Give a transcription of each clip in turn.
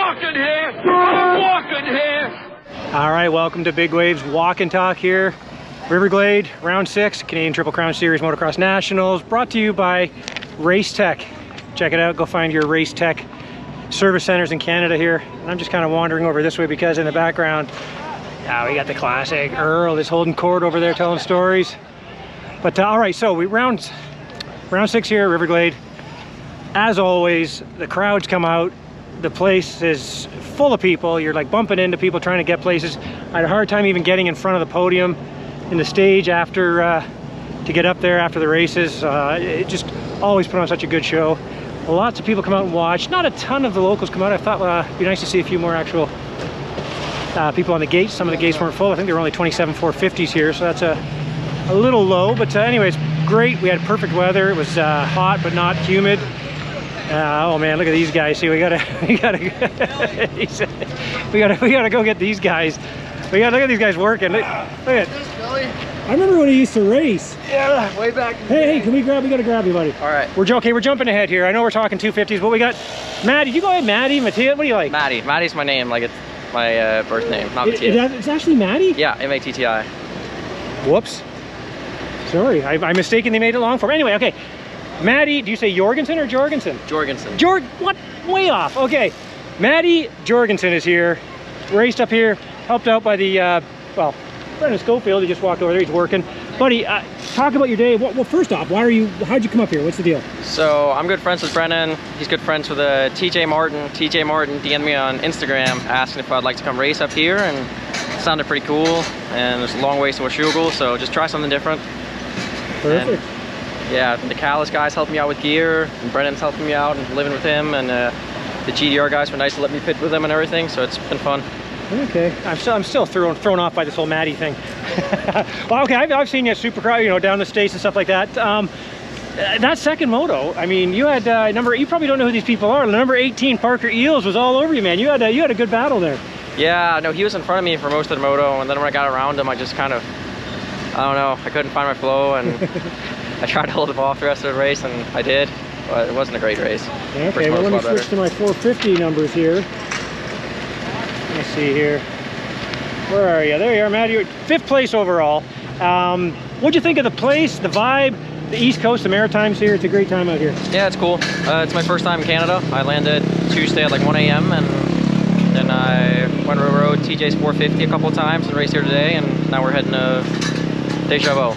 walking here. I'm walking here. All right, welcome to Bigwave's Walk and Talk here. Riverglade, round 6, Canadian Triple Crown Series Motocross Nationals, brought to you by Race Tech. Check it out, go find your Race Tech service centers in Canada here. And I'm just kind of wandering over this way because in the background, we got the classic Earl is holding court over there telling stories. But all right, so we round 6 here at Riverglade. As always, the crowds come out. The place is full of people. You're like bumping into people trying to get places. I had a hard time even getting in front of the podium in the stage after to get up there after the races. It just always put on such a good show. Lots of people come out and watch. Not a ton of the locals come out. I thought it'd be nice to see a few more actual people on the gates. Some of the gates weren't full. I think there were only 27 450s here, so that's a little low. But anyways, great. We had perfect weather. It was hot but not humid. Oh man, look at these guys. See, we gotta go get these guys. Look at these guys working. Look at. I remember when he used to race. Yeah, way back. Hey, can we grab? We gotta grab you, buddy. All right. We're jumping ahead here. I know we're talking 250s, but we got Matti. You go ahead, Matti, Mattia. What do you like? Matti. Matti's my name. Like it's my birth name, not Mattia. It's actually Matti. Yeah, M-A-T-T-I. Whoops. Sorry, I mistakenly made it long for me. Anyway, okay. Matti, do you say Jorgensen or Jorgensen? Jorgensen. What? Way off. Okay. Matti Jorgensen is here. Raced up here, helped out by the, well, Brendan Schofield. He just walked over there. He's working. Buddy, talk about your day. Well, first off, how'd you come up here? What's the deal? So I'm good friends with Brennan. He's good friends with TJ Martin. TJ Martin DM'd me on Instagram asking if I'd like to come race up here, and it sounded pretty cool. And there's a long ways to Washougal, so just try something different. Perfect. And yeah, the Callis guys helped me out with gear, and Brennan's helping me out and living with him, and the GDR guys were nice to let me pit with them and everything, so it's been fun. Okay, I'm still thrown off by this whole Matti thing. Well, okay, I've seen you at Supercross, down the States and stuff like that. That second moto, I mean, you had you probably don't know who these people are. Number 18, Parker Eels, was all over you, man. You had a good battle there. Yeah, no, he was in front of me for most of the moto, and then when I got around him, I just kind of, I don't know, I couldn't find my flow, and I tried to hold him off the rest of the race, and I did, but it wasn't a great race. Okay, well, let me switch to my 450 numbers here. Let me see here. Where are you? There you are, Matt. You're 5th place overall. What'd you think of the place, the vibe, the East Coast, the Maritimes here? It's a great time out here. Yeah, it's cool. It's my first time in Canada. I landed Tuesday at like 1 a.m. and then I went on the road TJ's 450 a couple of times and raced here today, and now we're heading to DaSilva.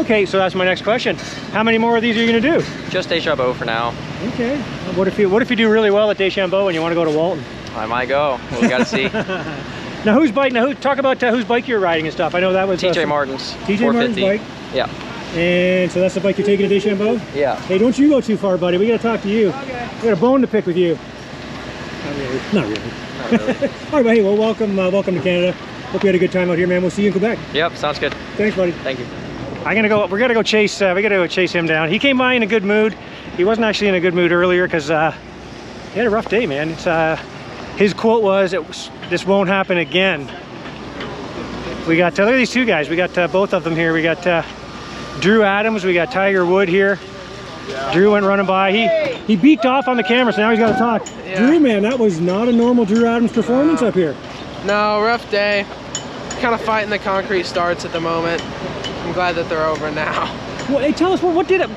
Okay, so that's my next question. How many more of these are you going to do? Just DaSilva for now. Okay. What if you do really well at DaSilva and you want to go to Walton? I might go. Well, we got to see. Now whose bike? Talk about whose bike you're riding and stuff. I know that was TJ Martin's. TJ Martin's bike. Yeah. And so that's the bike you're taking to DaSilva? Yeah. Hey, don't you go too far, buddy. We got to talk to you. Okay. We got a bone to pick with you. Not really. Not really. All right, but hey, well, welcome to Canada. Hope you had a good time out here, man. We'll see you in Quebec. Yep, sounds good. Thanks, buddy. Thank you. We gotta go chase him down. He came by in a good mood. He wasn't actually in a good mood earlier because he had a rough day, man. His quote was, "This won't happen again." We got look at these two guys. We got both of them here. We got Drew Adams. We got Tiger Wood here. Yeah. Drew went running by. He beaked off on the camera, so now he's got to talk. Yeah. Drew, man, that was not a normal Drew Adams performance up here. No, rough day. Kind of fighting the concrete starts at the moment. I'm glad that they're over now. Well, hey, tell us what did it?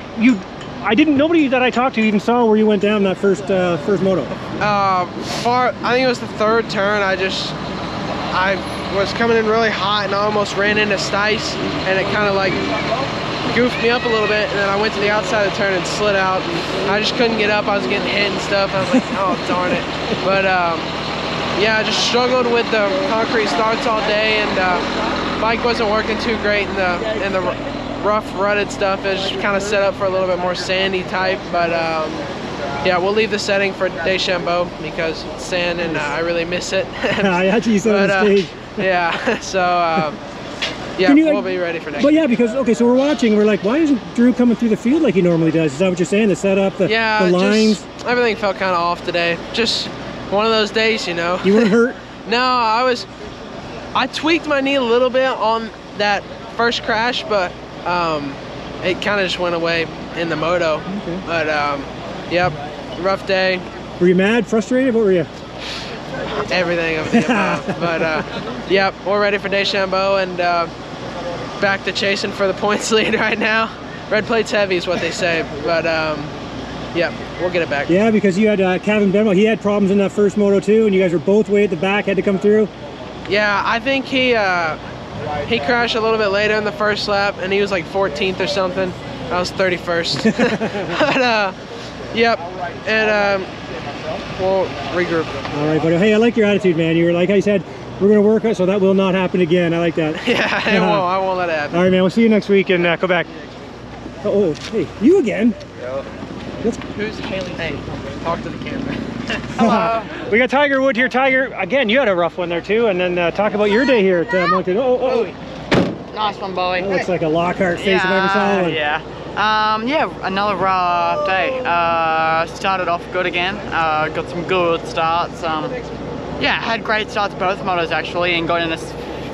Nobody that I talked to even saw where you went down that first moto. I think it was the 3rd turn. I was coming in really hot and I almost ran into Stice, and it kind of like goofed me up a little bit, and then I went to the outside of the turn and slid out, and I just couldn't get up. I was getting hit and stuff. I was like, oh darn it. But yeah, I just struggled with the concrete starts all day, and bike wasn't working too great in the rough rutted stuff. It was just kind of set up for a little bit more sandy type, but yeah, we'll leave the setting for DaSilva because it's sand and I really miss it. I actually saw on the stage. Yeah, so yeah, we'll be ready for next. But yeah, because okay, so we're watching. We're like, why isn't Drew coming through the field like he normally does? Is that what you're saying? The setup, the lines. Everything felt kind of off today. Just one of those days, You weren't hurt? No, I tweaked my knee a little bit on that first crash, but it kind of just went away in the moto. Okay. But yep, rough day. Were you mad, frustrated? What were you? everything of the above. But yep, we're ready for DaSilva and back to chasing for the points lead right now. Red plate's heavy is what they say, but yep, we'll get it back. Yeah, because you had Kevin Benwell, he had problems in that first moto too, and you guys were both way at the back, had to come through. Yeah, I think he crashed a little bit later in the first lap, and he was like 14th or something. I was 31st. But yep, and we'll regroup. All right, buddy. Hey, I like your attitude, man. You were like I said, we're gonna work it so that will not happen again. I like that. Yeah, I won't let it happen. All right, man. We'll see you next week in Quebec. Oh, hey, you again? Who's Haley? Hey, talk to the camera. Hello. We got Tiger Wood here. Tiger, again, you had a rough one there too, and then talk about your day here at Moncton. Nice one, Bowie. That looks like a Lockhart face if I ever saw one. Yeah. Yeah, another rough day. Started off good again. Got some good starts. Yeah, had great starts both motos actually, and got in a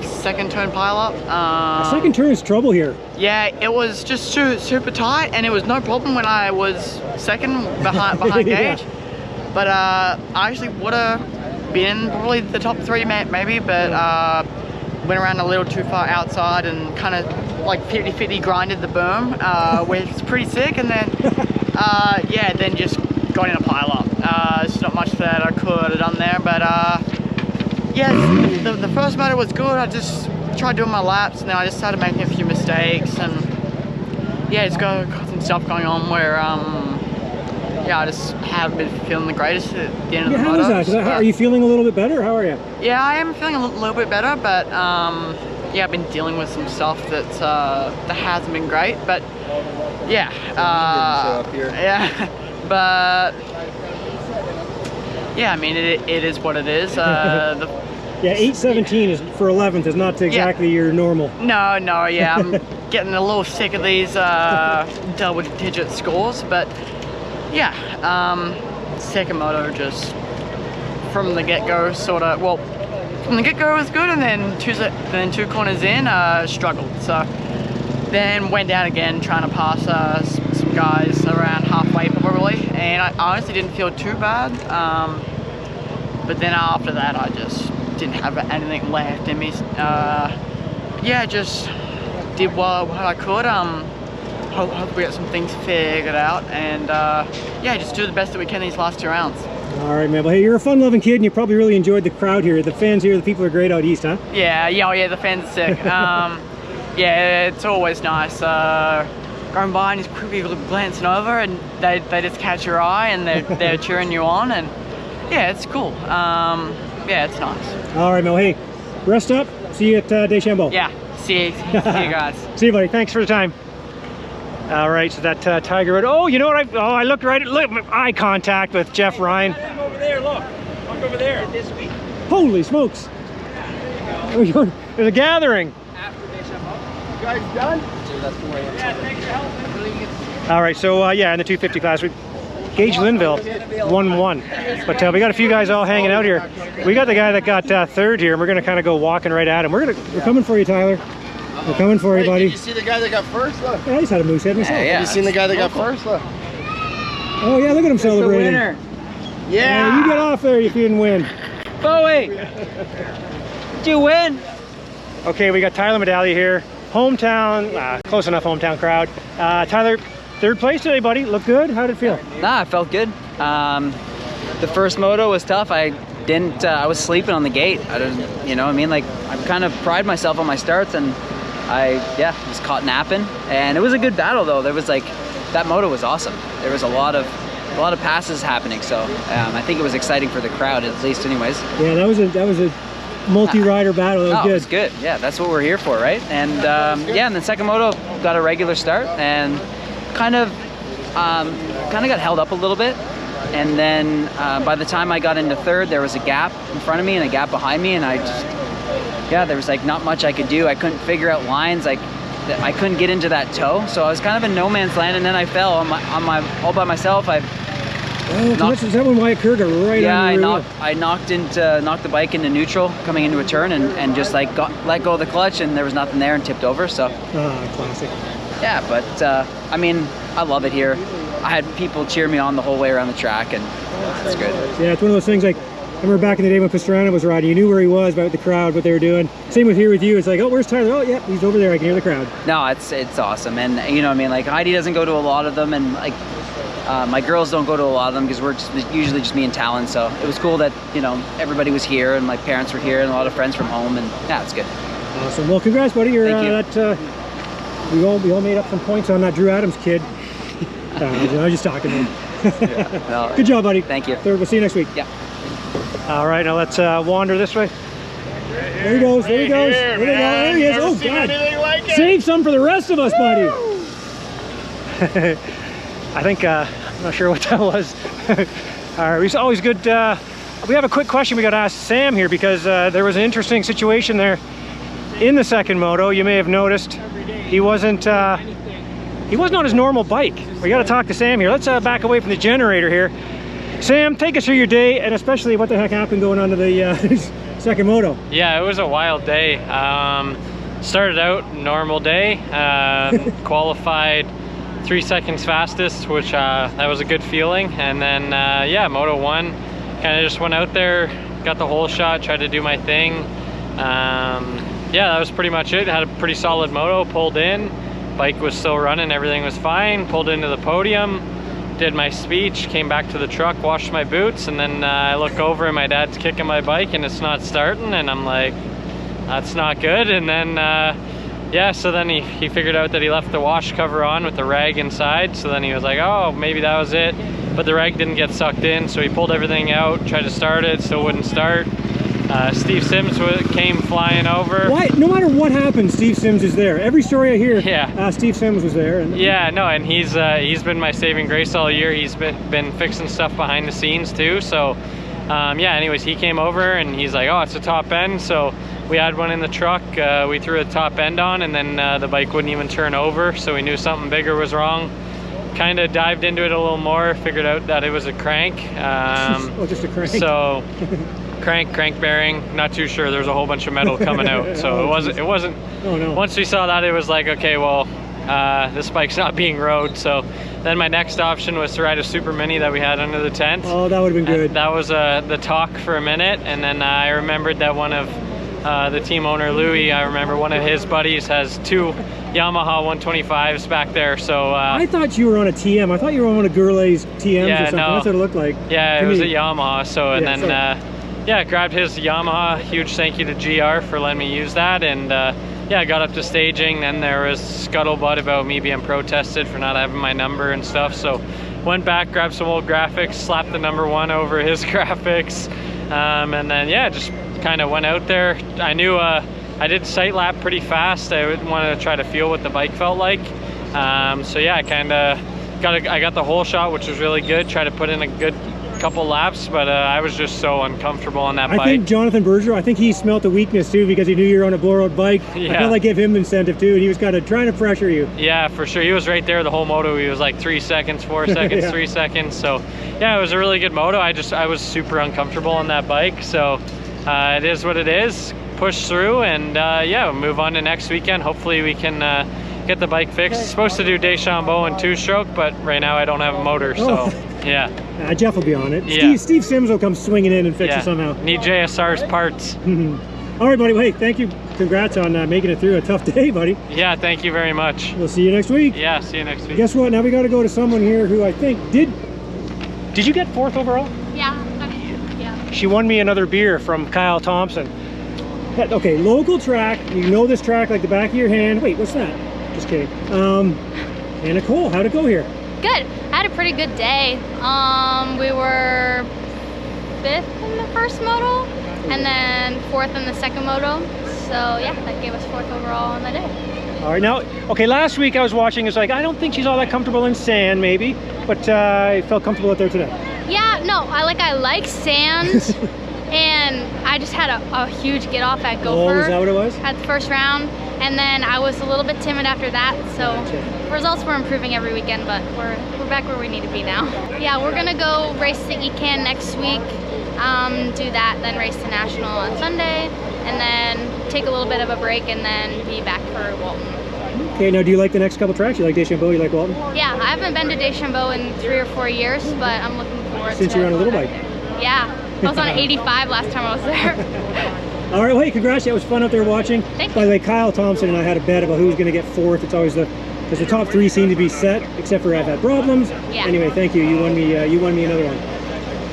second turn pile up. The second turn is trouble here. Yeah, it was just super tight, and it was no problem when I was second behind Yeah. Gage. But I actually would have been probably the top 3 maybe, but went around a little too far outside and kind of like 50-50 grinded the berm, which is pretty sick, and then yeah, then just got in a pile up. There's not much that I could have done there, but yeah, the first motor was good. I just tried doing my laps, and then I just started making a few mistakes, and yeah, it's got some stuff going on where yeah, I just haven't been feeling the greatest at the end of the how motor. is that? Are you feeling a little bit better? How are you? Yeah, I am feeling a little bit better, but yeah, I've been dealing with some stuff that hasn't been great, but yeah, yeah, but yeah, I mean it is what it is. Yeah, 8:17 is for 11th is not exactly your normal. No, yeah, I'm getting a little sick of these double-digit scores, but yeah, second moto just from the get-go sort of, well, from the get-go was good, and then two corners in struggled. So then went down again trying to pass some guys around halfway probably, and I honestly didn't feel too bad. But then after that, I just didn't have anything left in me. Yeah, just did what I could. Hope we get some things figured out, and yeah, just do the best that we can these last 2 rounds. All right, man. Well, hey, you're a fun-loving kid, and you probably really enjoyed the crowd here. The fans here, the people are great out east, huh? Yeah, the fans are sick. Yeah, it's always nice. Going by and just quickly glancing over, and they just catch your eye, and they're cheering you on, and yeah, it's cool. Yeah, it's nice. All right, Mel. Hey, rest up. See you at DaSilva. Yeah, see you guys. See you, buddy. Thanks for the time. All right, so that Tiger Wood. Oh, you know what? I looked right at eye contact with Jeff Ryan. Over there, look over there. This week. Holy smokes! There's a gathering. After DaSilva. You guys done? Yeah, thanks for helping. All right, so yeah, in the 250 class, Gage Linville won 1. But we got a few guys all hanging out here. We got the guy that got 3rd here, and we're gonna kind of go walking right at him. We're coming for you, Tyler. We're coming for you, buddy. Did you see the guy that got first? Look. Yeah, I just had a moose head myself. Have you seen the guy that got first? Look. Oh yeah, look at him celebrating. The winner. Yeah, you get off there if you didn't win. Bowie, did you win? Okay, we got Tyler Medaglia here. Hometown, close enough hometown crowd. Tyler, 3rd place today, buddy. Look good? How did it feel? Nah, it felt good. The first moto was tough. I was sleeping on the gate. I didn't, you know what I mean? Like, I kind of pride myself on my starts, and I was caught napping. And it was a good battle though. There was like, that moto was awesome. There was a lot of passes happening. So I think it was exciting for the crowd, at least anyways. Yeah, that was a multi-rider battle. That was good. It was good. Yeah, that's what we're here for, right? And yeah, and then second moto got a regular start, and kind of got held up a little bit. And then by the time I got into 3rd, there was a gap in front of me and a gap behind me, and there was like not much I could do. I couldn't figure out lines. I couldn't get into that toe, so I was kind of in no man's land, and then I fell on my all by myself. Is that when Wyatt Kerr got right on your wheel? I knocked the bike into neutral coming into a turn, and just like let go of the clutch, and there was nothing there and tipped over. So classic. Yeah, but I mean, I love it here. I had people cheer me on the whole way around the track, and it's good. Yeah, it's one of those things like remember back in the day when Pastrana was riding, you knew where he was, about the crowd, what they were doing. Same with here with you. It's like, oh, where's Tyler? Oh, yeah, he's over there. I can hear the crowd. No, it's awesome. And you know what I mean? Like Heidi doesn't go to a lot of them, and like my girls don't go to a lot of them because we're usually just me and Talon. So it was cool that, you know, everybody was here and my parents were here and a lot of friends from home, and yeah, it's good. Awesome. Well, congrats, buddy. You're we all made up some points on that Drew Adams kid. I was just talking to him. Yeah, well, good job, buddy. Thank you. We'll see you next week. Yeah. All right, now let's wander this way. There he goes. There he goes. There he is. Oh God! Like save some for the rest of us, buddy. I think I'm not sure what that was. All right, it's always good. We have a quick question we got to ask Sam here, because there was an interesting situation there in the second moto. You may have noticed he wasn't on his normal bike. We got to talk to Sam here. Let's back away from the generator here. Sam, take us through your day, and especially what the heck happened going on to the second moto. Yeah, it was a wild day. Started out normal day, qualified 3 seconds fastest, which that was a good feeling. And then yeah, Moto 1, kind of just went out there, got the whole shot, tried to do my thing. Yeah, that was pretty much it. Had a pretty solid moto, pulled in, bike was still running, everything was fine, pulled into the podium, did my speech, came back to the truck, washed my boots, and then I look over and my dad's kicking my bike and it's not starting, and I'm like, that's not good. And then yeah, so then he figured out that he left the wash cover on with the rag inside, so then he was like, oh, maybe that was it, but the rag didn't get sucked in, so he pulled everything out, tried to start it, still wouldn't start. Steve Sims came flying over. Why? No matter what happens, Steve Sims is there. Every story I hear, yeah. Steve Sims was there. And yeah, no, and he's been my saving grace all year. He's been fixing stuff behind the scenes too. So yeah, anyways, he came over and he's like, oh, it's a top end. So we had one in the truck. We threw a top end on, and then the bike wouldn't even turn over. So we knew something bigger was wrong. Kind of dived into it a little more, figured out that it was a crank. Oh, just a crank. So crank bearing, not too sure. There's a whole bunch of metal coming out, so it wasn't. Oh no. Once we saw that, it was like, okay, well, this bike's not being rode. So then my next option was to ride a super mini that we had under the tent. Oh, that would have been good. And that was the talk for a minute, and then I remembered that one of the team owner, Louis, I remember one of his buddies has 2 Yamaha 125s back there. So I thought you were on a TM. I thought you were on one of Gourlay's TMs or something. No. That's what it looked like. Yeah, it was a Yamaha. So and then yeah, grabbed his Yamaha. Huge thank you to GR for letting me use that. And yeah, got up to staging. Then there was scuttlebutt about me being protested for not having my number and stuff. So went back, grabbed some old graphics, slapped the number 1 over his graphics, and then yeah, just kind of went out there. I knew I did sight lap pretty fast. I wanted to try to feel what the bike felt like. So yeah, I kind of got the whole shot, which was really good. Tried to put in a good couple laps, but I was just so uncomfortable on that bike. I think Jonathan Brodeur, I think he smelt the weakness too, because he knew you were on a borrowed bike. Yeah. I felt like give him incentive too, and he was kind of trying to pressure you. Yeah, for sure. He was right there the whole moto. He was like 3 seconds, 4 seconds, yeah. 3 seconds. So yeah, it was a really good moto. I was super uncomfortable on that bike. So it is what it is. Push through, and yeah, we'll move on to next weekend. Hopefully we can get the bike fixed. It's supposed to do Deschambault and 2-stroke, but right now I don't have a motor, so yeah. Jeff will be on it. Yeah. Steve Sims will come swinging in and fix it somehow. Need JSR's parts. All right, buddy. Well, hey, thank you. Congrats on making it through a tough day, buddy. Yeah, thank you very much. We'll see you next week. Yeah, see you next week. Guess what? Now we got to go to someone here who I think did you get 4th overall? Yeah. Yeah. She won me another beer from Kyle Thompson. Okay, local track. You know this track like the back of your hand. Wait, what's that? Just kidding. And Nicole, how'd it go here? Good. I had a pretty good day. We were 5th in the first moto, and then 4th in the second moto. So yeah, that gave us 4th overall on the day. All right, now, okay, last week I was watching, it's like, I don't think she's all that comfortable in sand, maybe, but I felt comfortable out there today. Yeah, no, I like sand. And I just had a huge get off at Gopher. Oh, is that what it was? At the first round, and then I was a little bit timid after that. So results were improving every weekend, but we're back where we need to be now. Yeah, we're gonna go race the ECAN next week, do that, then race the National on Sunday, and then take a little bit of a break, and then be back for Walton. Okay, now do you like the next couple tracks? You like Deschambault, you like Walton? Yeah, I haven't been to Deschambault in 3 or 4 years, but I'm looking forward to it. Since you're on a little bike. Yeah. I was on 85 last time I was there. All right, well, hey, congrats. That was fun out there watching. Thank By the way, Kyle Thompson and I had a bet about who was going to get 4th. It's always because the top 3 seem to be set, except for I've had problems. Yeah. Anyway, thank you. You won me another one.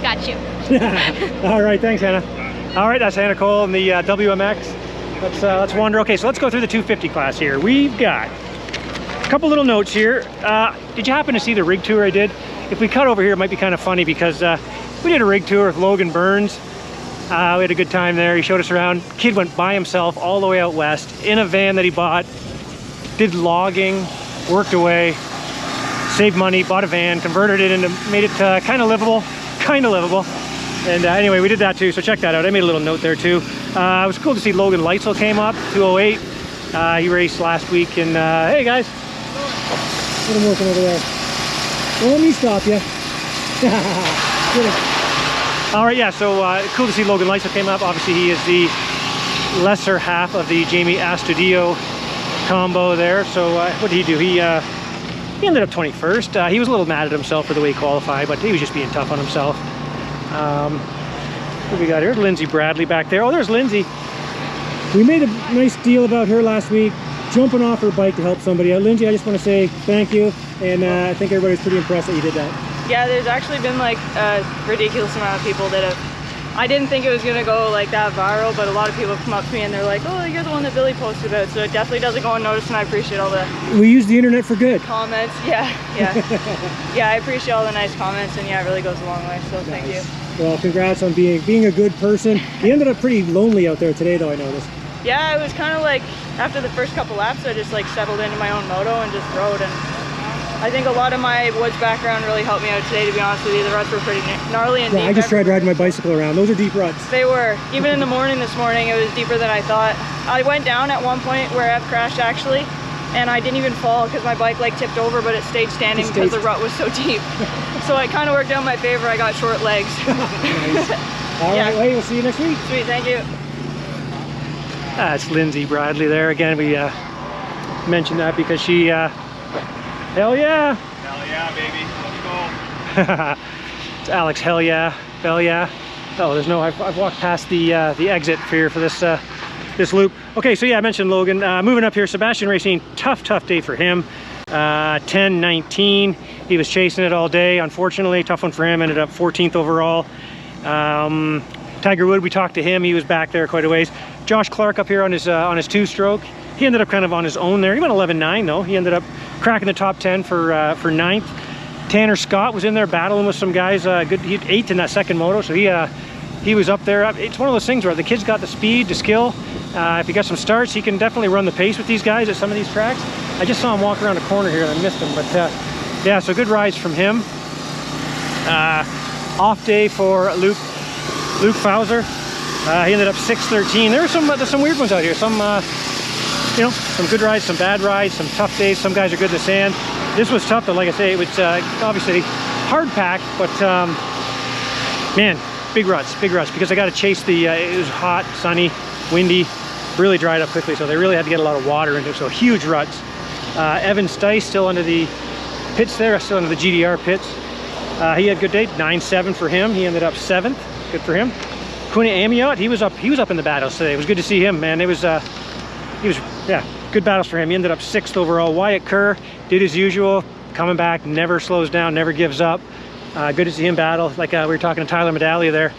Got you. All right, thanks, Hannah. All right, that's Hannah Cole in the WMX. Let's wander. Okay, so let's go through the 250 class here. We've got a couple little notes here. Did you happen to see the rig tour I did? If we cut over here, it might be kind of funny because we did a rig tour with Logan Burns. We had a good time there. He showed us around. Kid went by himself all the way out west in a van that he bought, did logging, worked away, saved money, bought a van, converted it into, made it kind of livable. And anyway, we did that too, so check that out. I made a little note there too. It was cool to see Logan Leitzel came up, 208. He raced last week, and hey guys. What am I working over there? Don't let me stop you. All right, yeah, so cool to see Logan Leitzel came up. Obviously, he is the lesser half of the Jamie Astudillo combo there. So what did he do? He ended up 21st. He was a little mad at himself for the way he qualified, but he was just being tough on himself. What we got here? Lindsey Bradley back there. Oh, there's Lindsey. We made a nice deal about her last week, jumping off her bike to help somebody out. Lindsey, I just want to say thank you, and I think everybody's pretty impressed that you did that. Yeah, there's actually been like a ridiculous amount of people that have, I didn't think it was gonna go like that viral, but a lot of people have come up to me and they're like, oh, you're the one that Billy posted about, so it definitely doesn't go unnoticed, and I appreciate all the we use the internet for good comments. Yeah. Yeah, I appreciate all the nice comments, and yeah, it really goes a long way, so nice. Thank you. Well, congrats on being a good person. You ended up pretty lonely out there today though, I noticed. Yeah, it was kind of like after the first couple laps I just like settled into my own moto and just rode, and I think a lot of my woods background really helped me out today, to be honest with you. The ruts were pretty gnarly and deep. I just tried riding my bicycle around. Those are deep ruts. They were. Even in the morning this morning, it was deeper than I thought. I went down at one point where I've crashed actually, and I didn't even fall because my bike like tipped over, but it stayed standing because the rut was so deep. So it kind of worked out in my favor. I got short legs. Nice. All right, well, we'll see you next week. Sweet, thank you. That's Lindsey Bradley there. Again, we mentioned that because she, hell yeah. Hell yeah, baby. Let's go. It's Alex, hell yeah, bell yeah. Oh, there's no, I've walked past the exit here for this this loop. Okay, so yeah, I mentioned Logan. Moving up here, Sebastien Racine, tough day for him. 10-19, he was chasing it all day. Unfortunately, tough one for him, ended up 14th overall. Tiger Wood, we talked to him, he was back there quite a ways. Josh Clark up here on his two-stroke. He ended up kind of on his own there. He went 11-9 though. He ended up cracking the top 10 for 9th. Tanner Scott was in there battling with some guys. Good, he had 8th in that second moto, so he was up there. It's one of those things where the kid's got the speed, the skill. If he got some starts, he can definitely run the pace with these guys at some of these tracks. I just saw him walk around a corner here and I missed him, but yeah, so good rides from him. Off day for Luke Fowser. He ended up 6-13. There were some weird ones out here. Some you know, some good rides, some bad rides, some tough days. Some guys are good in the sand. This was tough though, like I say, it was obviously hard pack, but man, big ruts, because I got to chase it was hot, sunny, windy, really dried up quickly, so they really had to get a lot of water into it, so huge ruts. Evan Stice still under the pits there, still under the GDR pits. He had a good day, 9-7 for him. He ended up 7th, good for him. Kuna Amiot, he was up in the battles today. It was good to see him, man. It was yeah, good battles for him. He ended up 6th overall. Wyatt Kerr did his usual, coming back, never slows down, never gives up. Good to see him battle. Like we were talking to Tyler Medaglia there.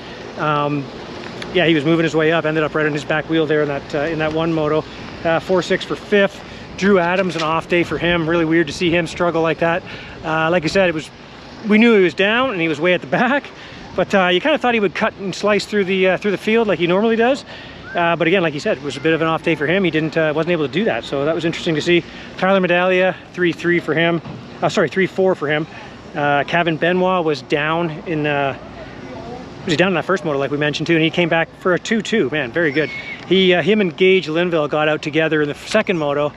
Yeah, he was moving his way up, ended up right on his back wheel there in that one moto. 4-6 for 5th. Drew Adams, an off day for him. Really weird to see him struggle like that. Like I said, we knew he was down and he was way at the back, but you kind of thought he would cut and slice through the field like he normally does. But again, like you said, it was a bit of an off day for him. He wasn't able to do that, so that was interesting to see. Tyler Medaglia, 3-3 for him. Sorry, 3-4 for him. Kevin Benoit was down in that first moto, like we mentioned too, and he came back for a 2-2. Man, very good. Him and Gage Linville got out together in the second moto,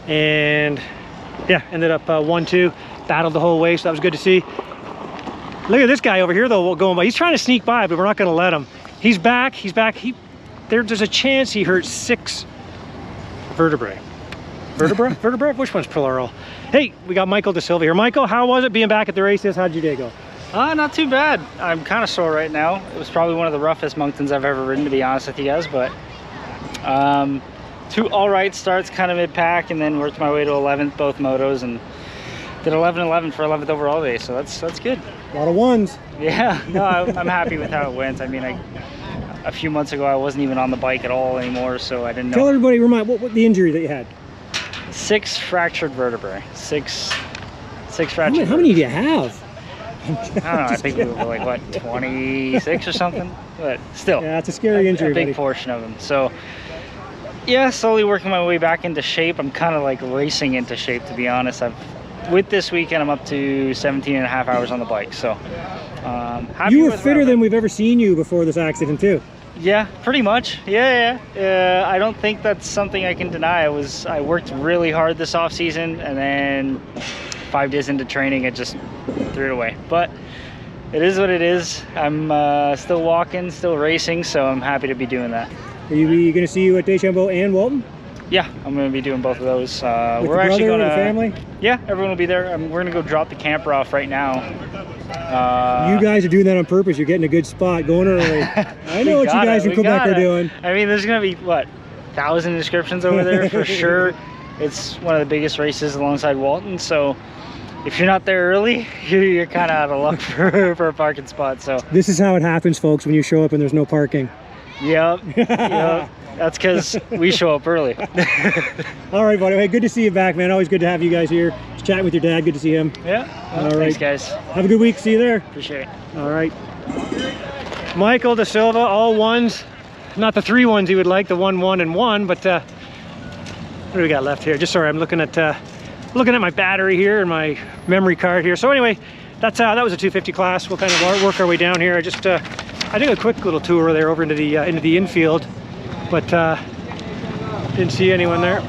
and yeah, ended up 1-2. Battled the whole way, so that was good to see. Look at this guy over here though, going by. He's trying to sneak by, but we're not going to let him. He's back. There's a chance he hurt 6 vertebrae. Vertebra? Which one's plural? Hey, we got Michael DaSilva here. Michael, how was it being back at the races? How'd your day go? Not too bad. I'm kind of sore right now. It was probably one of the roughest Monktons I've ever ridden, to be honest with you guys, but 2 all right starts kind of mid-pack, and then worked my way to 11th both motos, and did 11-11 for 11th overall day, so that's good. A lot of ones. Yeah, no, I'm happy with how it went. I mean, a few months ago I wasn't even on the bike at all anymore, so I didn't know. Tell everybody, remind what the injury that you had. 6 fractured vertebrae. Six fractured. How many do you have? I don't know, I think we were like, what, 26 or something? But still. Yeah, it's a scary injury, a big buddy. portion of them. So, yeah, slowly working my way back into shape. I'm kind of like racing into shape, to be honest. With this weekend, I'm up to 17 and a half hours on the bike. So, happy you were with fitter than we've ever seen you before this accident, too. Yeah, pretty much. Yeah. I don't think that's something I can deny. I worked really hard this off season, and then 5 days into training, it just threw it away. But it is what it is. I'm still walking, still racing, so I'm happy to be doing that. Are you going to see you at Deschambault and Walton? Yeah, I'm going to be doing both of those. With we're the actually brother going to and the family? Yeah, everyone will be there. We're going to go drop the camper off right now. You guys are doing that on purpose. You're getting a good spot, going early. I know what you guys in Quebec are doing. I mean, there's going to be, what, 1,000 inscriptions over there for sure. It's one of the biggest races alongside Walton, so if you're not there early, you're kind of out of luck for a parking spot. So this is how it happens, folks, when you show up and there's no parking. Yep. That's because we show up early. All right, buddy. Hey, good to see you back, man. Always good to have you guys here. Just chatting with your dad. Good to see him. Yeah. All right. Thanks, guys. Have a good week. See you there. Appreciate it. All right. Michael DaSilva, all ones. Not the 3 ones he would like, the 1, 1, and 1, but what do we got left here? Just sorry, I'm looking at my battery here and my memory card here. So anyway, that was a 250 class. We'll kind of work our way down here. I did a quick little tour there over into the infield, but didn't see anyone there.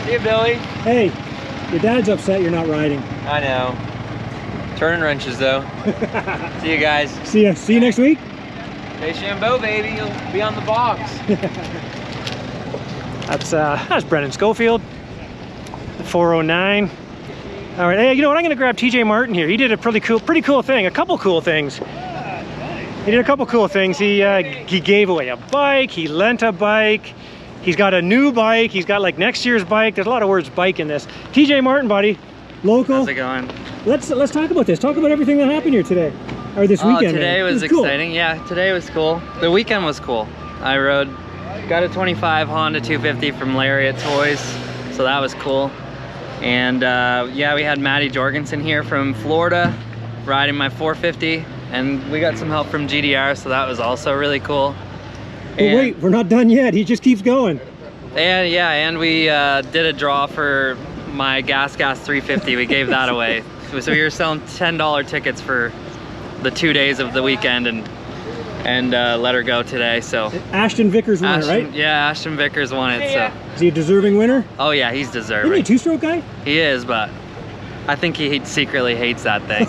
See you, Billy. Hey, your dad's upset you're not riding. I know. Turning wrenches though. See you guys. See you next week. Deschambault, baby. You'll be on the box. That's Brendan Schofield. The 409. All right, hey, you know what? I'm gonna grab TJ Martin here. He did a pretty cool thing. A couple cool things. He did a couple cool things. He gave away a bike. He lent a bike. He's got a new bike. He's got like next year's bike. There's a lot of words bike in this. TJ Martin, buddy, local. How's it going? Let's talk about this. Talk about everything that happened here today, or this weekend. Today was exciting. Cool. Yeah, today was cool. The weekend was cool. I got a 25 Honda 250 from Lariat Toys, so that was cool. And yeah, we had Matti Jorgensen here from Florida riding my 450, and we got some help from GDR, so that was also really cool. Well, wait, we're not done yet. He just keeps going. And yeah, and we did a draw for my Gas 350. We gave that away. So we were selling $10 tickets for the 2 days of the weekend, and let her go today. So Ashton Vickers won it, right? Yeah, Ashton Vickers won it. So is he a deserving winner? Oh yeah, he's deserving. Isn't he a 2-stroke guy? He is, but I think he secretly hates that thing.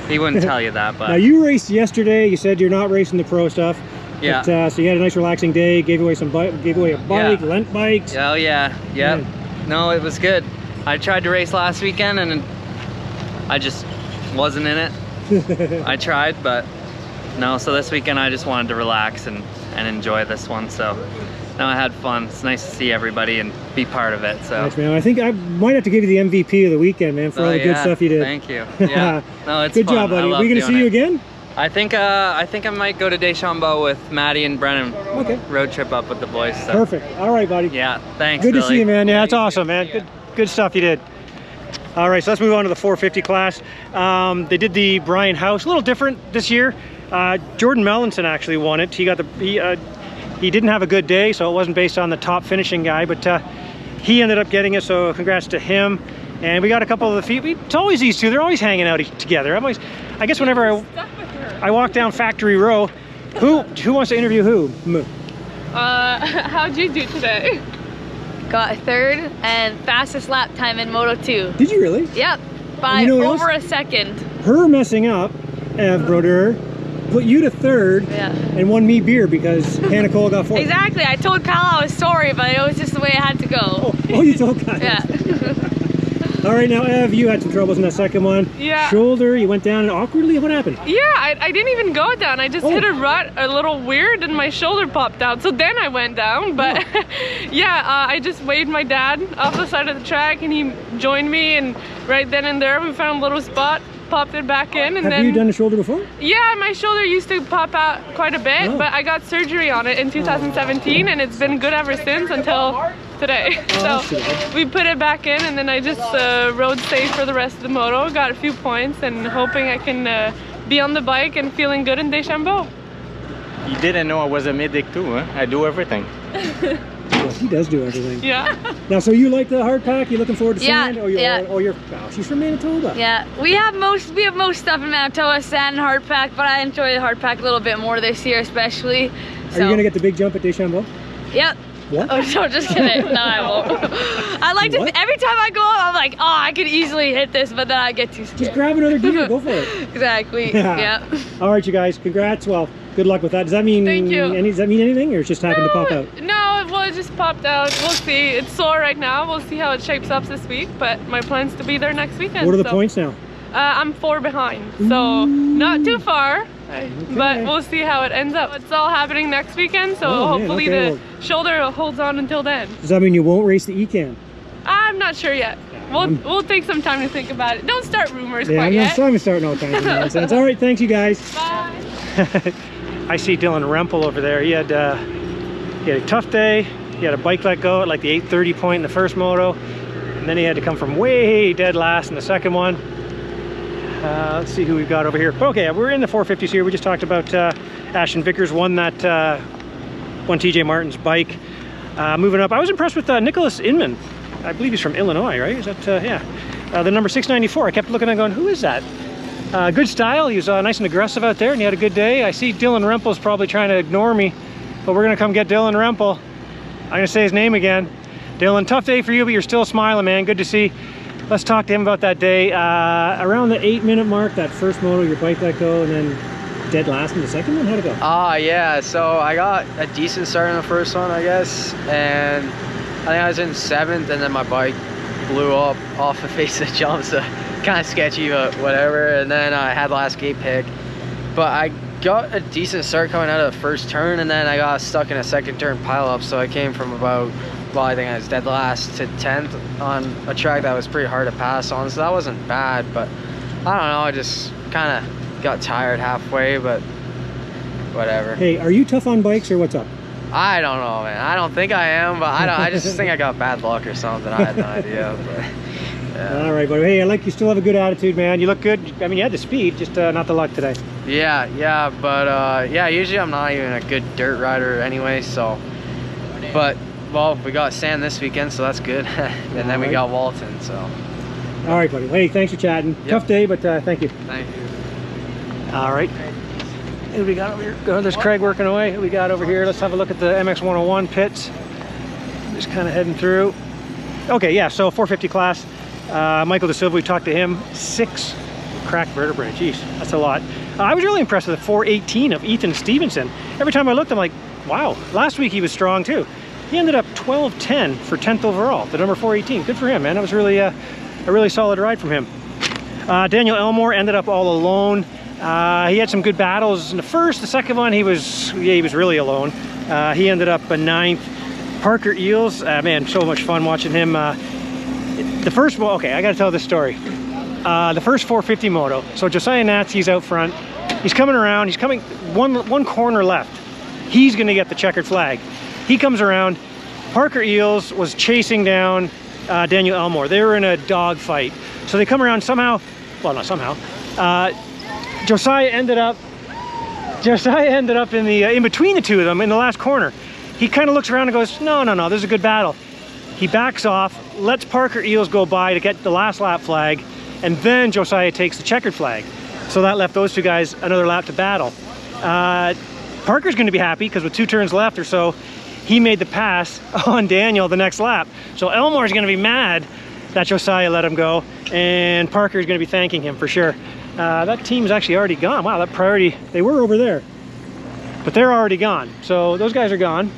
He wouldn't tell you that, but now you raced yesterday. You said you're not racing the pro stuff. Yeah. But, so you had a nice relaxing day. Gave away a bike. Yeah. Lent bikes. Oh yeah. Yep. No, it was good. I tried to race last weekend and I just wasn't in it. I tried, but no. So this weekend I just wanted to relax and enjoy this one. So no, I had fun. It's nice to see everybody and be part of it. So thanks, man. I think I might have to give you the MVP of the weekend, man, for all the good stuff you did. Thank you. Yeah. No, it's good fun. job, buddy. Are we gonna see you again? I think I might go to Deschambault with Maddie and Brennan. Okay. Road trip up with the boys. So. Perfect. All right, buddy. Yeah. Thanks. Good Billy. to see you, man. Yeah, that's awesome, man. Good stuff you did. All right, so let's move on to the 450 class. They did the Brian House, a little different this year. Jordan Melanson actually won it. He didn't have a good day, so it wasn't based on the top finishing guy, but he ended up getting it. So congrats to him. And we got a couple of the feet. It's always these two. They're always hanging out together. I guess whenever I walk down Factory Row, who wants to interview who? How'd you do today? Got 3rd and fastest lap time in Moto 2. Did you really? Yep, by over a second. Her messing up, Brodeur, put you to third, and won me beer because Hannah Cole got fourth. Exactly. I told Kyle I was sorry, but it was just the way it had to go. Oh, you told Kyle. Yeah. All right, now Ev, you had some troubles in that second one. Yeah. Shoulder, you went down and awkwardly. What happened? Yeah, I didn't even go down. I just hit a rut a little weird and my shoulder popped out. So then I went down, but yeah, I just waved my dad off the side of the track and he joined me, and right then and there we found a little spot, popped it back in, and Have you done the shoulder before? Yeah, my shoulder used to pop out quite a bit, but I got surgery on it in 2017 and it's been good ever since until today. So we put it back in, and then I just rode safe for the rest of the moto, got a few points, and hoping I can be on the bike and feeling good in Deschambault. You didn't know I was a medic too, huh? I do everything. Well, he does do everything. Yeah. Now, so you like the hard pack? You looking forward to sand? Or yeah. She's from Manitoba. Yeah, we have most stuff in Manitoba, sand and hard pack, but I enjoy the hard pack a little bit more this year, especially. Are you gonna get the big jump at Deschambault? Yep. What? Oh, no, just kidding. No, I won't. I like to, every time I go up, I'm like, oh, I could easily hit this, but then I get too scared. Just grab another gear, go for it. Exactly, yeah. All right, you guys, congrats. Well, good luck with that. Does that mean does that mean anything, or it just happened to pop out? No, well, it just popped out. We'll see. It's sore right now. We'll see how it shapes up this week, but my plan's to be there next weekend. What are the points now? I'm 4 behind, so not too far. But we'll see how it ends up. It's all happening next weekend, so hopefully the shoulder holds on until then. Does that mean you won't race the ECAN? I'm not sure yet. We'll take some time to think about it. Don't start rumors quite yet. I'm starting all kinds of nonsense. All right, thanks you guys. Bye. I see Dylan Rempel over there. He had a tough day. He had a bike let go at like the 8:30 point in the first moto, and then he had to come from way dead last in the second one. Let's see who we've got over here. Okay, we're in the 450s here. We just talked about Ashton Vickers won TJ Martin's bike. Moving up, I was impressed with Nicholas Inman. I believe he's from Illinois, right? Is that, yeah. The number 694. I kept looking and going, who is that? Good style. He was nice and aggressive out there, and he had a good day. I see Dylan Rempel's probably trying to ignore me, but we're going to come get Dylan Rempel. I'm going to say his name again. Dylan, tough day for you, but you're still smiling, man. Good to see. Let's talk to him about that day. Around the 8-minute mark, that first moto, your bike let go, and then dead last in the second one? How'd it go? Yeah, so I got a decent start in the first one, I guess, and I think I was in 7th, and then my bike blew up off the face of the jump, so kind of sketchy, but whatever. And then I had the last gate pick, but I got a decent start coming out of the first turn, and then I got stuck in a second turn pileup, so I came from about, well, I think I was dead last to 10th on a track that was pretty hard to pass on, so that wasn't bad, but I don't know, I just kind of got tired halfway, but whatever. Hey, are you tough on bikes or what's up? I don't know, man. I don't think I am, but I just think I got bad luck or something. I had no idea, but yeah. All right, but hey, I like you still have a good attitude, man. You look good. I mean, you had the speed, just not the luck today. Yeah, but yeah, usually I'm not even a good dirt rider anyway, so, but, well, we got sand this weekend, so that's good. And then we got Walton, so. All right, buddy. Hey, thanks for chatting. Yep. Tough day, but thank you. Thank you. All right. Who we got over here? Oh, there's Craig working away. Who we got over here? Let's have a look at the MX 101 pits. Just kind of heading through. Okay, yeah, so 450 class. Michael DaSilva, we talked to him. 6 cracked vertebrae. Jeez, that's a lot. I was really impressed with the 418 of Ethan Stevenson. Every time I looked, I'm like, wow. Last week he was strong too. He ended up 12:10 for 10th overall, the number 418. Good for him, man. That was really a really solid ride from him. Daniel Elmore ended up all alone. He had some good battles in the first. The second one, he was really alone. He ended up a 9th. Parker Eels, man, so much fun watching him. The first, well, okay, I gotta tell this story. The first 450 moto. So Josiah Natsi's out front. He's coming around. He's coming one corner left. He's gonna get the checkered flag. He comes around. Parker Eels was chasing down Daniel Elmore. They were in a dog fight. So they come around somehow. Well, not somehow. Josiah ended up in the in between the two of them in the last corner. He kind of looks around and goes, no, there's a good battle. He backs off, lets Parker Eels go by to get the last lap flag, and then Josiah takes the checkered flag. So that left those two guys another lap to battle. Parker's going to be happy because with 2 turns left or so, he made the pass on Daniel the next lap. So Elmore's going to be mad that Josiah let him go, and Parker's going to be thanking him for sure. That team's actually already gone. Wow, that priority, they were over there, but they're already gone. So those guys are gone.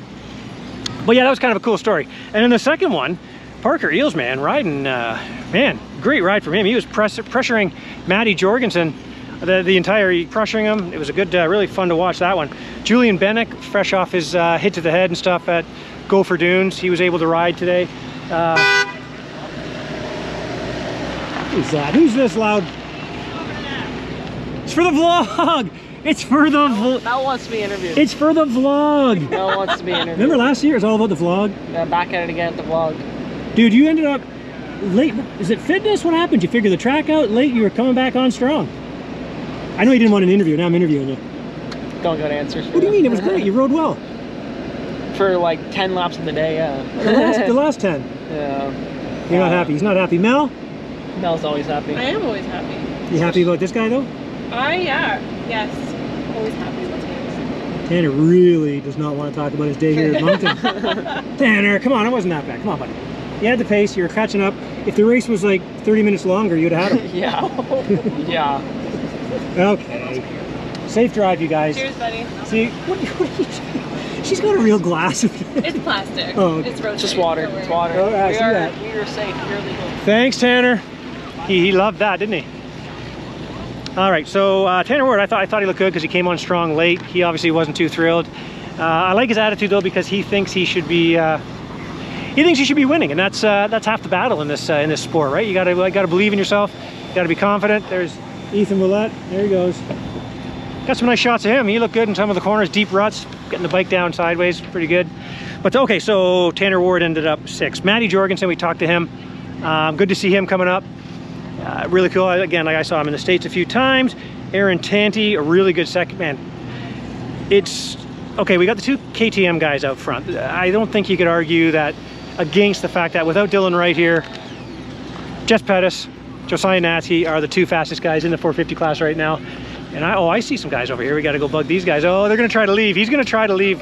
But yeah, that was kind of a cool story. And then the second one, Parker Eels, man, riding, man, great ride from him. He was pressuring Matti Jorgensen the entire, pressuring him. It was a good, really fun to watch that one. Julian Bennick, fresh off his hit to the head and stuff at Gopher Dunes. He was able to ride today. Who's that? Who's this loud? It's for the vlog! It's for the vlog! Mel wants to be interviewed. It's for the vlog! Mel wants to be interviewed. Remember last year? It was all about the vlog? Yeah, back at it again at the vlog. Dude, you ended up late. Is it fitness? What happened? You figured the track out late? You were coming back on strong. I know you didn't want an interview. Now I'm interviewing you. Don't got answers. What do you mean? It was great. You rode well. For like 10 laps in the day, yeah. The last 10. Yeah. You're not happy. He's not happy. Mel? Mel's always happy. I am always happy. You happy about this guy though? Yeah. Yes. Always happy about things. Tanner really does not want to talk about his day here at Moncton. Tanner, come on, it wasn't that bad. Come on, buddy. You had the pace, you were catching up. If the race was like 30 minutes longer, you'd have had him. Yeah. Yeah. Okay. Safe drive, you guys. Cheers, buddy. See, what are you doing? She's got a real glass. It's plastic. Oh, okay. It's roasted. Just water. It's water. Oh, I see that. We are safe. We're legal. Thanks, Tanner. He loved that, didn't he? All right, so Tanner Ward, I thought he looked good because he came on strong late. He obviously wasn't too thrilled. I like his attitude though, because he thinks he should be winning, and that's half the battle in this sport, right? You gotta believe in yourself. You gotta be confident. There's Ethan Willett. There he goes. Got some nice shots of him. He looked good in some of the corners, deep ruts, getting the bike down sideways, pretty good. But okay, so Tanner Ward ended up 6th. Matti Jorgensen, we talked to him. Good to see him coming up. Really cool. Again, like I saw him in the States a few times. Aaron Tanti, a really good second man. It's okay. We got the 2 KTM guys out front. I don't think you could argue that against the fact that without Dylan Wright here, Jess Pettis, Josiah Natsky are the 2 fastest guys in the 450 class right now. And I see some guys over here. We got to go bug these guys. Oh, they're going to try to leave. He's going to try to leave.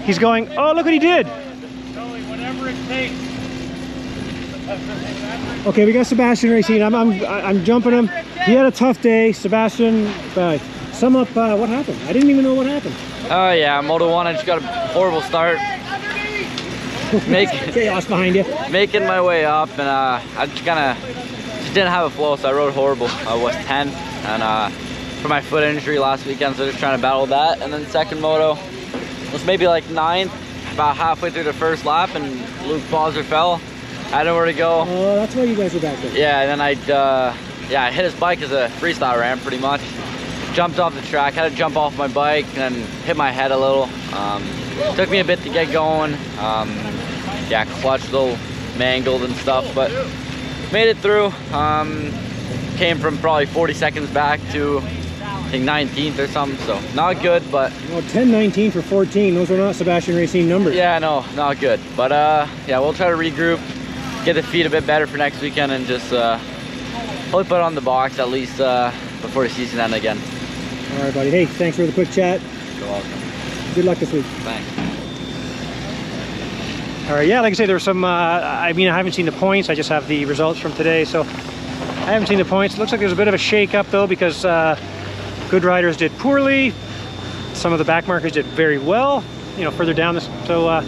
He's going. Oh, look what he did. Whatever it takes. Okay, we got Sebastien Racine. I'm jumping him. He had a tough day. Sebastien, sum up what happened. I didn't even know what happened. Oh yeah, Moto 1, I just got a horrible start. Chaos behind you. Making my way up, and I just didn't have a flow, so I rode horrible. I was 10, and for my foot injury last weekend, so just trying to battle that. And then second moto was maybe like 9th, about halfway through the first lap, and Luke Bowser fell. I had nowhere to go. Oh, that's why you guys were back there. Yeah, and then I hit his bike as a freestyle ramp pretty much. Jumped off the track, had to jump off my bike and hit my head a little. Took me a bit to get going. Yeah, clutch a little mangled and stuff, but made it through. Came from probably 40 seconds back to I think 19th or something, so not good, but... Well, 10-19 for 14, those were not Sebastien Racine numbers. Yeah, no, not good. But yeah, we'll try to regroup, get the feet a bit better for next weekend, and just hopefully put it on the box at least before the season ends again. All right, buddy. Hey, thanks for the quick chat. You're welcome. Good luck this week. Thanks. All right, yeah, like I say, there were some, I mean, I haven't seen the points. I just have the results from today, so I haven't seen the points. It looks like there's a bit of a shake-up, though, because good riders did poorly. Some of the backmarkers did very well, you know, further down this. So I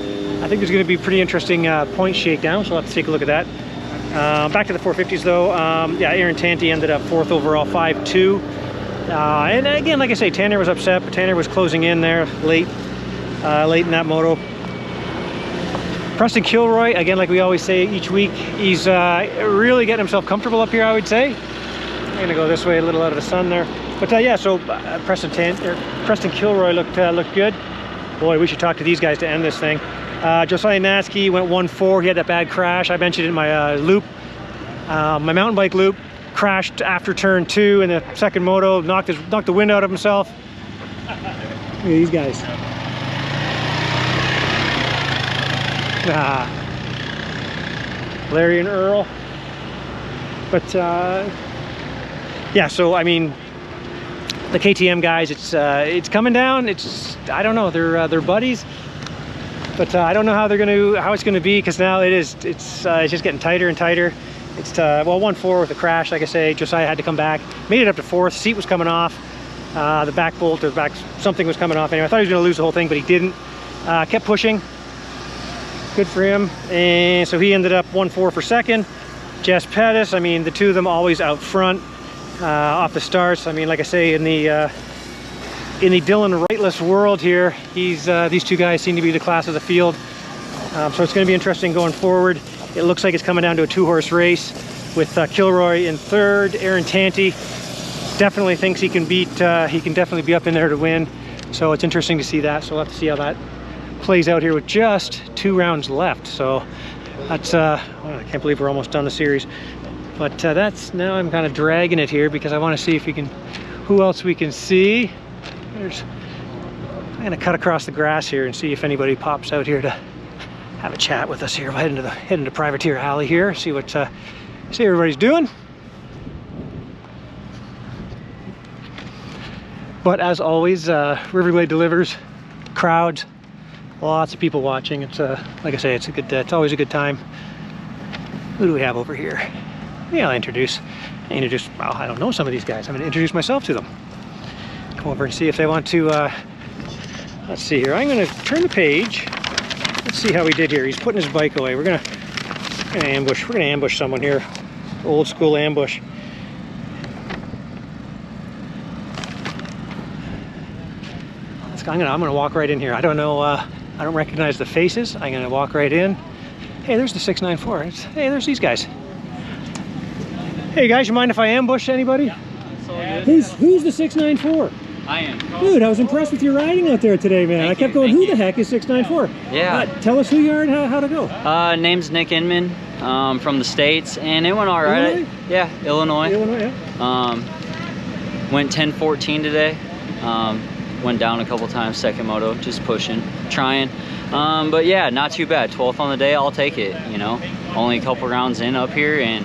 think there's going to be pretty interesting point shakedown, so we'll have to take a look at that. Back to the 450s, though. Yeah, Aaron Tanti ended up 4th overall, 5-2. And again, like I say, Tanner was upset, but Tanner was closing in there late in that moto. Preston Kilroy, again, like we always say each week, he's really getting himself comfortable up here, I would say. I'm gonna go this way, a little out of the sun there. But yeah, so Preston Kilroy looked good. Boy, we should talk to these guys to end this thing. Josiah Natsky went 1-4. He had that bad crash. I mentioned it in my loop, my mountain bike loop. Crashed after turn 2 in the second moto, knocked the wind out of himself. Look at these guys. Larry and Earl. But yeah, so I mean, the KTM guys, it's coming down. I don't know, they're buddies, but I don't know how it's gonna be, because now it's just getting tighter and tighter. It's well, 1-4 with a crash, like I say. Josiah had to come back. Made it up to 4th. Seat was coming off. The back bolt or something was coming off. Anyway, I thought he was going to lose the whole thing, but he didn't. Kept pushing. Good for him. And so he ended up 1-4 for 2nd. Jess Pettis, I mean, the two of them always out front off the starts. I mean, like I say, in the Dylan Wrightless world here, these two guys seem to be the class of the field. So it's going to be interesting going forward. It looks like it's coming down to a 2-horse race with Kilroy in 3rd. Aaron Tanti definitely thinks he can beat, he can definitely be up in there to win. So it's interesting to see that. So we'll have to see how that plays out here with just 2 rounds left. So that's, I can't believe we're almost done the series. But that's, now I'm kind of dragging it here because I want to see if we can, who else we can see. I'm going to cut across the grass here and see if anybody pops out here to have a chat with us here. We'll head into Privateer Alley here, see what see everybody's doing. But as always, Riverglade delivers. Crowds, lots of people watching. It's like I say, it's always a good time. Who do we have over here? Yeah, I'll introduce. Well, I don't know some of these guys. I'm going to introduce myself to them. Come over and see if they want to. Let's see here. I'm going to turn the page. Let's see how we did here. He's putting his bike away. We're gonna ambush. We're gonna ambush someone here. Old school ambush. I'm gonna walk right in here. I don't know. I don't recognize the faces. I'm gonna walk right in. Hey, there's the 694. Hey, there's these guys. Hey guys, you mind if I ambush anybody? Yeah, who's the 694? I am. Dude, I was impressed with your riding out there today, man. I kept going, who the heck is 694? Yeah. Tell us who you are and how to go. Name's Nick Inman, from the States, and it went all right. Illinois? Yeah, Illinois. Illinois, yeah. Went 10-14 today. Went down a couple times, second moto, just pushing, trying. But yeah, not too bad. 12th on the day, I'll take it, you know. Only a couple rounds in up here, and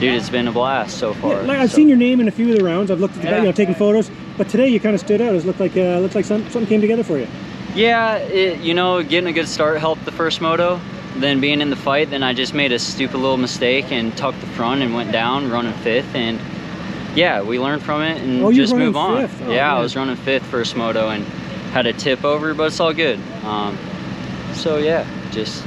dude, it's been a blast so far. Yeah, I've seen your name in a few of the rounds. I've looked at the you know, taking photos. But today you kind of stood out. It looked like something came together for you. Yeah, you know, getting a good start helped the first moto. Then being in the fight, then I just made a stupid little mistake and tucked the front and went down, running 5th. And yeah, we learned from it and just move on. Oh, yeah, I was running 5th first moto and had a tip over, but it's all good. So yeah, just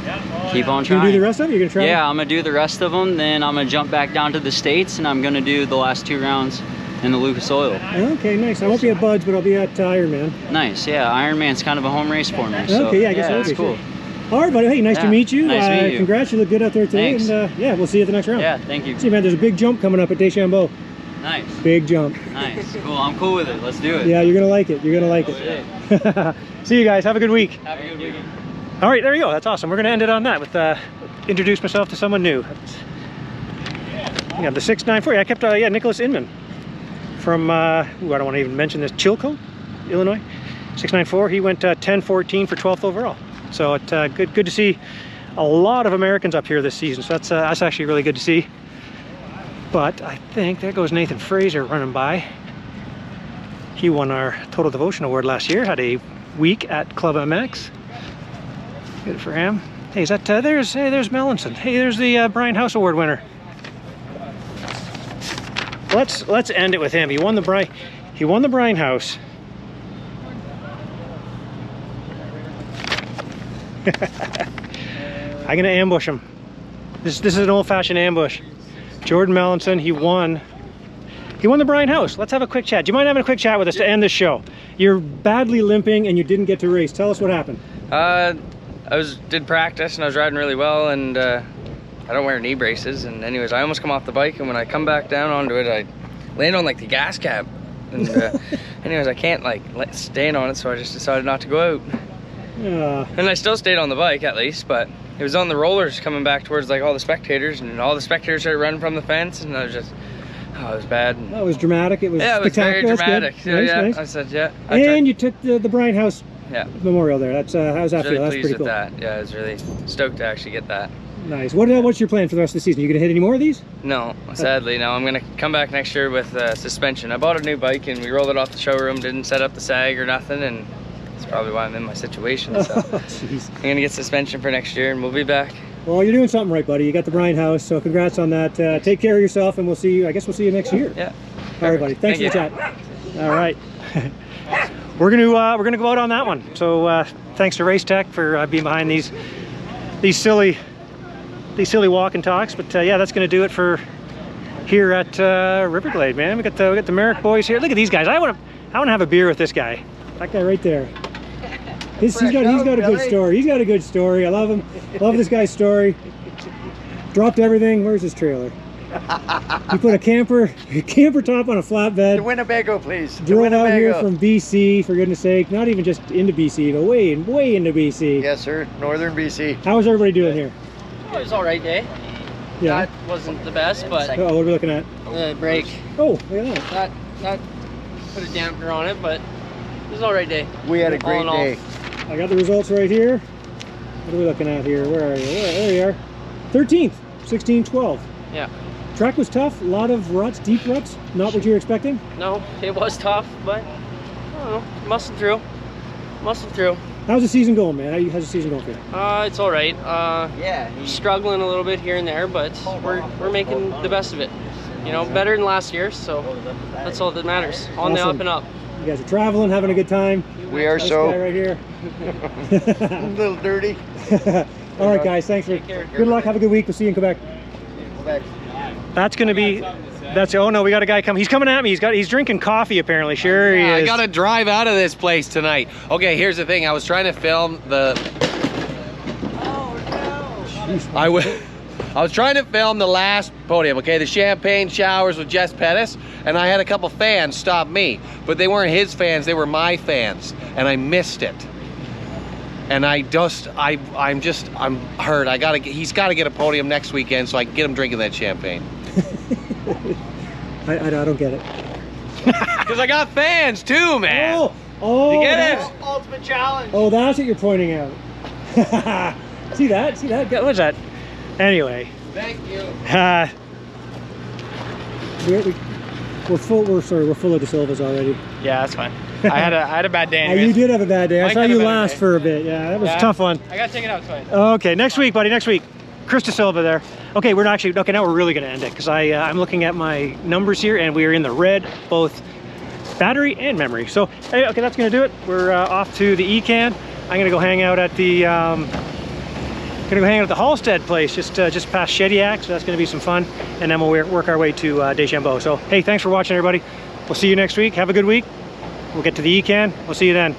keep on trying. You gonna do the rest of them? You're gonna try? Yeah, I'm gonna do the rest of them. Then I'm gonna jump back down to the States and I'm gonna do the last 2 rounds in the Lucas Oil. Okay, nice. I won't be at Bud's, but I'll be at Ironman. Nice, yeah. Ironman's kind of a home race for me. So, okay, yeah, I guess that's cool. All right, buddy. Hey, nice to meet you. Nice to meet you. Congrats, you look good out there today. Thanks. And yeah, we'll see you at the next round. Yeah, thank you. See, man, there's a big jump coming up at Deschambault. Nice. Big jump. Nice. Cool. I'm cool with it. Let's do it. Yeah, you're gonna like it. You're gonna like it. See you guys. Have a good week. Have a good weekend. All right, there you go. That's awesome. We're gonna end it on that with introduce myself to someone new. Yeah, the 694. I kept yeah, Nicholas Inman from I don't want to even mention this, Chilco, Illinois. 694. He went 10-14 for 12th overall. So it's good to see a lot of Americans up here this season. So that's actually really good to see. But I think there goes Nathan Fraser running by. He won our Total Devotion Award last year. Had a week at Club MX. Good for him. Hey, is that there's Melanson. Hey, there's the Brian House Award winner. Let's end it with him. He won the Brian House. I'm gonna ambush him. This is an old-fashioned ambush. Jordan Melanson, he won the Brian House. Let's have a quick chat. Do you mind having a quick chat with us to end this show? You're badly limping and you didn't get to race. Tell us what happened. I did practice and I was riding really well, and I don't wear knee braces, and anyways, I almost come off the bike, and when I come back down onto it, I land on like the gas cap, and anyways, I can't like stand on it, so I just decided not to go out. And I still stayed on the bike at least, but it was on the rollers coming back towards like all the spectators, and all the spectators started running from the fence, and I was just, oh, it was bad. That was dramatic. It was it was very dramatic. So, nice, yeah, nice. I said, yeah. And you took the Brian House memorial there. That's how's that really feel? That's pretty cool. That. Yeah, I was really stoked to actually get that. Nice. What's your plan for the rest of the season? You gonna hit any more of these? No, sadly, no. I'm gonna come back next year with suspension. I bought a new bike and we rolled it off the showroom, didn't set up the sag or nothing, and that's probably why I'm in my situation. So I'm gonna get suspension for next year, and we'll be back Well, you're doing something right, buddy. You got the Bryan House, so congrats on that. Take care of yourself, and we'll see you. I guess we'll see you next year. Yeah. All right, buddy. Thanks for the chat. All right. we're gonna go out on that one. So thanks to Race Tech for being behind these silly walk and talks. But yeah, that's gonna do it for here at Riverglade, man. We got the Merrick boys here. Look at these guys. I wanna have a beer with this guy. That guy right there. He's got a good story. He's got a good story. I love him. Love this guy's story. Dropped everything. Where's his trailer? He put a camper top on a flatbed. To Winnebago, please. Drove out here from BC, for goodness sake. Not even just into BC, but way into BC. Yes, sir. Northern BC. How is everybody doing here? It was all right day. Yeah. That wasn't the best, but Oh, what are we looking at? break. Oh, look at that. That put a dampener on it, but it was an all right day. We had a great day. I got the results right here. What are we looking at here? Where are you? There you are. 13th, 16-12. Yeah. Track was tough. A lot of ruts, deep ruts. Not what you were expecting? No, it was tough, but I don't know. Muscle through. How's the season going, man? How's the season going for you? It's all right. Struggling a little bit here and there, but we're making the best of it. You know, better than last year, so that's all that matters. On the up and up. You guys are traveling, having a good time. We are this so. Guy right here. A little dirty. All right, guys. Thanks for. Good luck. Have a good week. We'll see you in Quebec. That's gonna be. Oh no, we got a guy coming. He's coming at me. He's drinking coffee apparently. Sure he is. I gotta drive out of this place tonight. Okay, here's the thing. I was trying to film the. I was trying to film the last podium, okay? The champagne showers with Jess Pettis, and I had a couple fans stop me, but they weren't his fans, they were my fans, and I missed it. And I'm hurt. He's gotta get a podium next weekend so I can get him drinking that champagne. I don't get it. Because I got fans too, man. Oh, you get it? Ultimate challenge. Oh, that's what you're pointing out. See that? What's that? Anyway. Thank you. We're full of DaSilvas already. Yeah, that's fine. I had a bad day anyways. You did have a bad day. I Mike saw had a you better last day. for a bit. Yeah, that was a tough one. I gotta take it out twice. Okay, next week, buddy. Next week. Chris DaSilva there. Okay, now we're really gonna end it because I'm looking at my numbers here and we are in the red, both battery and memory. So, hey, okay, that's gonna do it. We're off to the ECAN. I'm gonna go hang out at the Halstead place, just past Shediac. So that's gonna be some fun, and then we'll work our way to Deschambault. So, hey, thanks for watching, everybody. We'll see you next week. Have a good week. We'll get to the ECAN. We'll see you then.